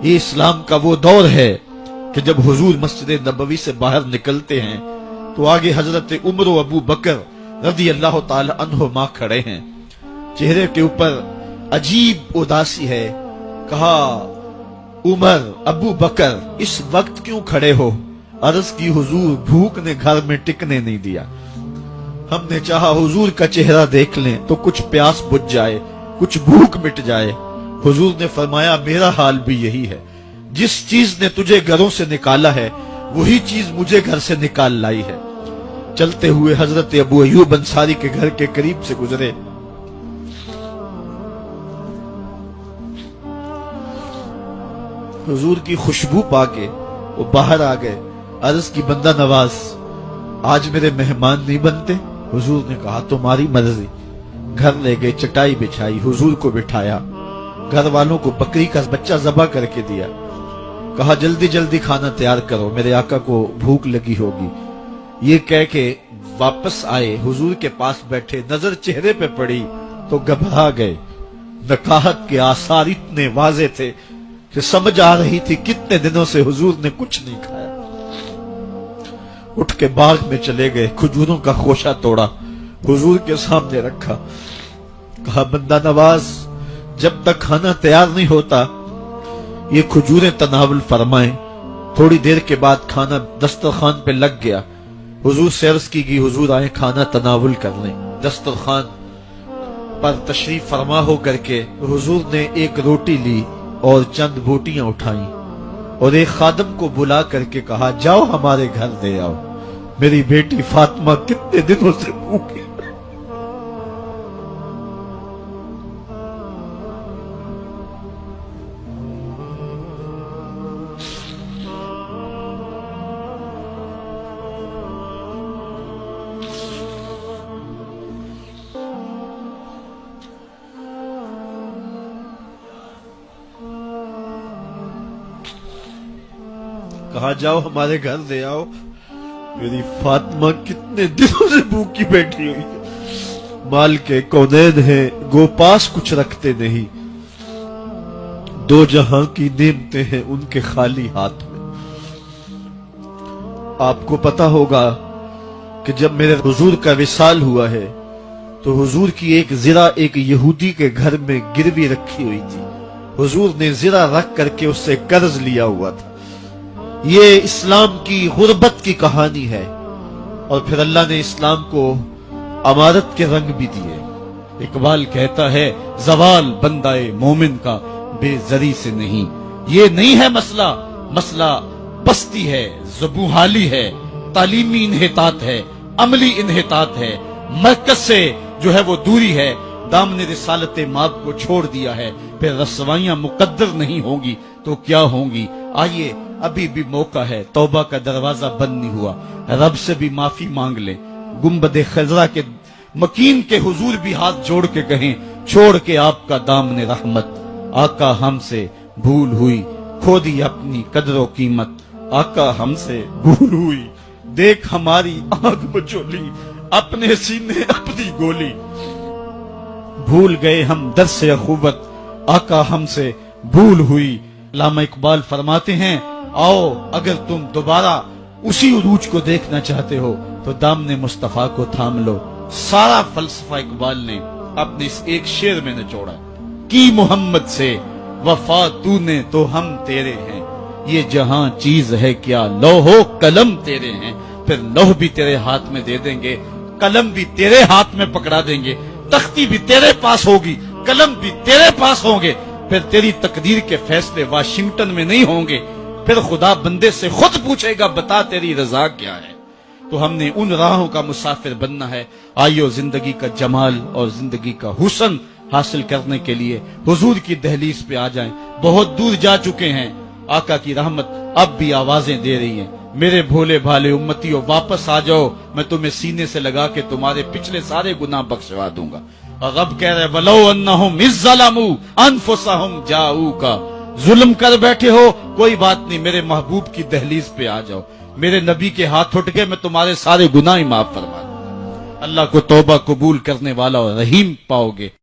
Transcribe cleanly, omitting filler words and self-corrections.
یہ اسلام کا وہ دور ہے کہ جب حضور مسجد نبوی سے باہر نکلتے ہیں تو آگے حضرت عمر و ابو بکر رضی اللہ تعالی عنہما کھڑے ہیں. چہرے کے اوپر عجیب اداسی ہے. کہا عمر ابو بکر اس وقت کیوں کھڑے ہو؟ عرض کی حضور بھوک نے گھر میں ٹکنے نہیں دیا. ہم نے چاہا حضور کا چہرہ دیکھ لیں تو کچھ پیاس بجھ جائے، کچھ بھوک مٹ جائے. حضور نے فرمایا میرا حال بھی یہی ہے. جس چیز نے تجھے گھروں سے نکالا ہے وہی چیز مجھے گھر سے نکال لائی ہے. چلتے ہوئے حضرت ابو ایوب انصاری کے گھر کے قریب سے گزرے. حضور کی خوشبو پا کے وہ باہر آ گئے. عرض کی بندہ نواز آج میرے مہمان نہیں بنتے؟ حضور نے کہا تمہاری مرضی. گھر لے گئے، چٹائی بچھائی، حضور کو بٹھایا، گھر والوں کو بکری کا بچہ ذبح کر کے دیا. کہا جلدی جلدی کھانا تیار کرو، میرے آقا کو بھوک لگی ہوگی. یہ کہہ کے واپس آئے، حضور کے پاس بیٹھے، نظر چہرے پہ پڑی تو گھبرا گئے. نکاحت کے آثار اتنے واضح تھے کہ سمجھ آ رہی تھی کتنے دنوں سے حضور نے کچھ نہیں کھایا. اٹھ کے باغ میں چلے گئے، کھجوروں کا خوشہ توڑا، حضور کے سامنے رکھا. کہا بندہ نواز جب تک کھانا تیار نہیں ہوتا یہ کھجوریں تناول فرمائیں. تھوڑی دیر کے بعد کھانا دسترخوان پہ لگ گیا. حضور سے عرض کی گئی حضور آئیں کھانا تناول کر لیں. دسترخوان پر تشریف فرما ہو کر کے حضور نے ایک روٹی لی اور چند بوٹیاں اٹھائیں اور ایک خادم کو بلا کر کے کہا جاؤ ہمارے گھر دے آؤ، میری بیٹی فاطمہ کتنے دنوں سے بھوکی. کہا جاؤ ہمارے گھر دے آؤ، میری فاطمہ کتنے دنوں سے بھوکی بیٹھی ہوئی ہے. مال کے کونین ہیں گو پاس کچھ رکھتے نہیں، دو جہاں کی نعمتیں ہیں ان کے خالی ہاتھ میں. آپ کو پتا ہوگا کہ جب میرے حضور کا وصال ہوا ہے تو حضور کی ایک زرہ ایک یہودی کے گھر میں گروی رکھی ہوئی تھی. حضور نے زرہ رکھ کر کے اس سے قرض لیا ہوا تھا. یہ اسلام کی غربت کی کہانی ہے اور پھر اللہ نے اسلام کو امارت کے رنگ بھی دیے. اقبال کہتا ہے زوال بندہ مومن کا بے زری سے نہیں. یہ نہیں ہے مسئلہ، مسئلہ پستی ہے، زبوحالی ہے، تعلیمی انحطاط ہے، عملی انحطاط ہے، مرکز سے جو ہے وہ دوری ہے. دامن رسالت ماب کو چھوڑ دیا ہے. پھر رسوائیاں مقدر نہیں ہوں گی تو کیا ہوں گی. آئیے ابھی بھی موقع ہے، توبہ کا دروازہ بند نہیں ہوا، رب سے بھی معافی مانگ لیں. گنبد خضرا کے مکین کے حضور بھی ہاتھ جوڑ کے کہیں چھوڑ کے آپ کا دامن رحمت. آقا ہم سے بھول ہوئی، کھو دی اپنی قدر و قیمت. آقا ہم سے بھول ہوئی، دیکھ ہماری آنکھ بچولی، اپنے سینے اپنی گولی. بھول گئے ہم درس اخوت، آقا ہم سے بھول ہوئی. علامہ اقبال فرماتے ہیں آؤ اگر تم دوبارہ اسی عروج کو دیکھنا چاہتے ہو تو دامن مصطفیٰ کو تھام لو. سارا فلسفہ اقبال نے اپنے اس ایک شعر میں نچوڑا. کی محمد سے وفا تو نے تو ہم تیرے ہیں، یہ جہاں چیز ہے کیا لوح و قلم تیرے ہیں. پھر لوح بھی تیرے ہاتھ میں دے دیں گے، قلم بھی تیرے ہاتھ میں پکڑا دیں گے، تختی بھی تیرے پاس ہوگی، قلم بھی تیرے پاس ہوں گے. پھر تیری تقدیر کے فیصلے واشنگٹن میں نہیں ہوں گے. پھر خدا بندے سے خود پوچھے گا بتا تیری رضا کیا ہے. تو ہم نے ان راہوں کا مسافر بننا ہے. آئیو زندگی کا جمال اور زندگی کا حسن حاصل کرنے کے لیے حضور کی دہلیز پہ آ جائیں. بہت دور جا چکے ہیں، آقا کی رحمت اب بھی آوازیں دے رہی ہیں. میرے بھولے بھالے امتیوں واپس آ جاؤ، میں تمہیں سینے سے لگا کے تمہارے پچھلے سارے گناہ بخشوا دوں گا. رب کہہ رہے وَلَوْ أَنَّهُمْ إِذْ ظَلَمُوا أَنفُسَهُمْ جَاءُوكَ. ظلم کر بیٹھے ہو کوئی بات نہیں، میرے محبوب کی دہلیز پہ آ جاؤ. میرے نبی کے ہاتھ اٹھ کے میں تمہارے سارے گناہ معاف فرما دوں. اللہ کو توبہ قبول کرنے والا اور رحیم پاؤ گے.